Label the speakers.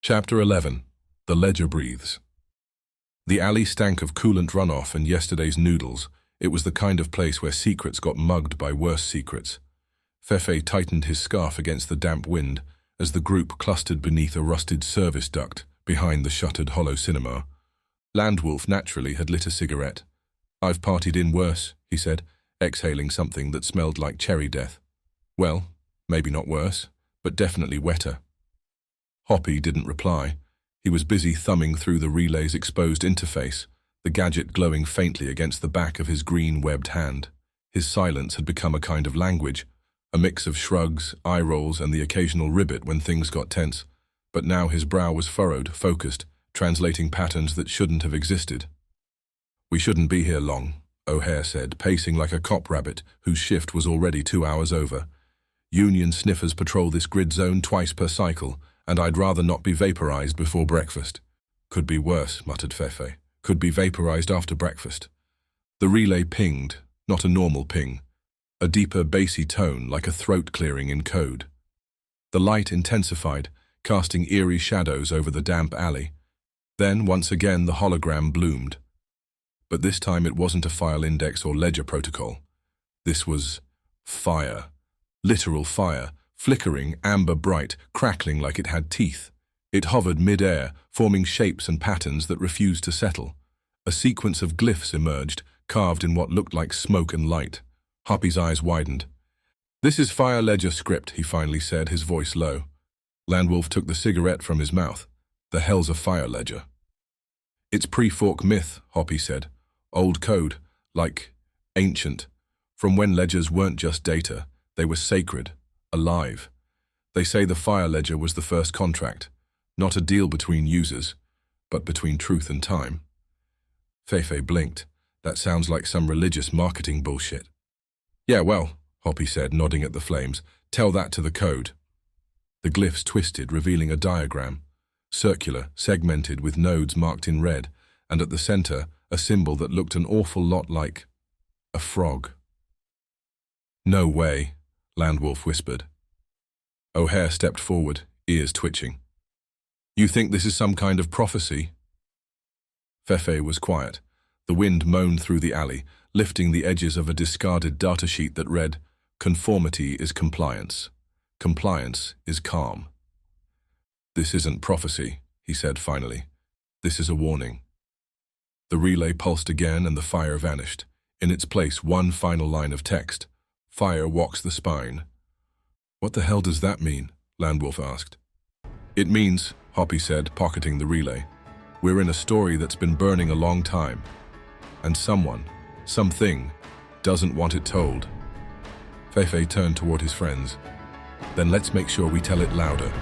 Speaker 1: Chapter 11. The Ledger Breathes. The alley stank of coolant runoff and yesterday's noodles. It was the kind of place where secrets got mugged by worse secrets. Fefe tightened his scarf against the damp wind as the group clustered beneath a rusted service duct behind the shuttered hollow cinema. Landwolf naturally had lit a cigarette. "I've partied in worse," he said, exhaling something that smelled like cherry death. "Well, maybe not worse, but definitely wetter." Hoppy didn't reply. He was busy thumbing through the relay's exposed interface, the gadget glowing faintly against the back of his green-webbed hand. His silence had become a kind of language, a mix of shrugs, eye rolls, and the occasional ribbit when things got tense. But now his brow was furrowed, focused, translating patterns that shouldn't have existed. "We shouldn't be here long," O'Hare said, pacing like a cop rabbit whose shift was already 2 hours over. "Union sniffers patrol this grid zone twice per cycle, and I'd rather not be vaporized before breakfast." "Could be worse," muttered Fefe. "Could be vaporized after breakfast." The relay pinged, not a normal ping, a deeper bassy tone like a throat clearing in code. The light intensified, casting eerie shadows over the damp alley. Then, once again, the hologram bloomed. But this time it wasn't a file index or ledger protocol. This was fire. Literal fire. Flickering, amber bright, crackling like it had teeth. It hovered mid-air, forming shapes and patterns that refused to settle. A sequence of glyphs emerged, carved in what looked like smoke and light. Hoppy's eyes widened. "This is Fire Ledger script," he finally said, his voice low. Landwolf took the cigarette from his mouth. "The hell's a Fire Ledger?" "It's pre-fork myth," Hoppy said. "Old code, like ancient. From when ledgers weren't just data, they were sacred. Alive. They say the Fire Ledger was the first contract, not a deal between users, but between truth and time." Fefe blinked. "That sounds like some religious marketing bullshit." "Yeah, well," Hoppy said, nodding at the flames, "tell that to the code." The glyphs twisted, revealing a diagram, circular, segmented with nodes marked in red, and at the center, a symbol that looked an awful lot like a frog. "No way," Landwolf whispered. O'Hare stepped forward, ears twitching. "You think this is some kind of prophecy?" Fefe was quiet. The wind moaned through the alley, lifting the edges of a discarded datasheet that read, "Conformity is compliance. Compliance is calm." "This isn't prophecy," he said finally. "This is a warning." The relay pulsed again and the fire vanished. In its place, one final line of text. "Fire walks the spine." "What the hell does that mean?" Landwolf asked. "It means," Hoppy said, pocketing the relay, "we're in a story that's been burning a long time. And someone, something, doesn't want it told." Fefe turned toward his friends. "Then let's make sure we tell it louder."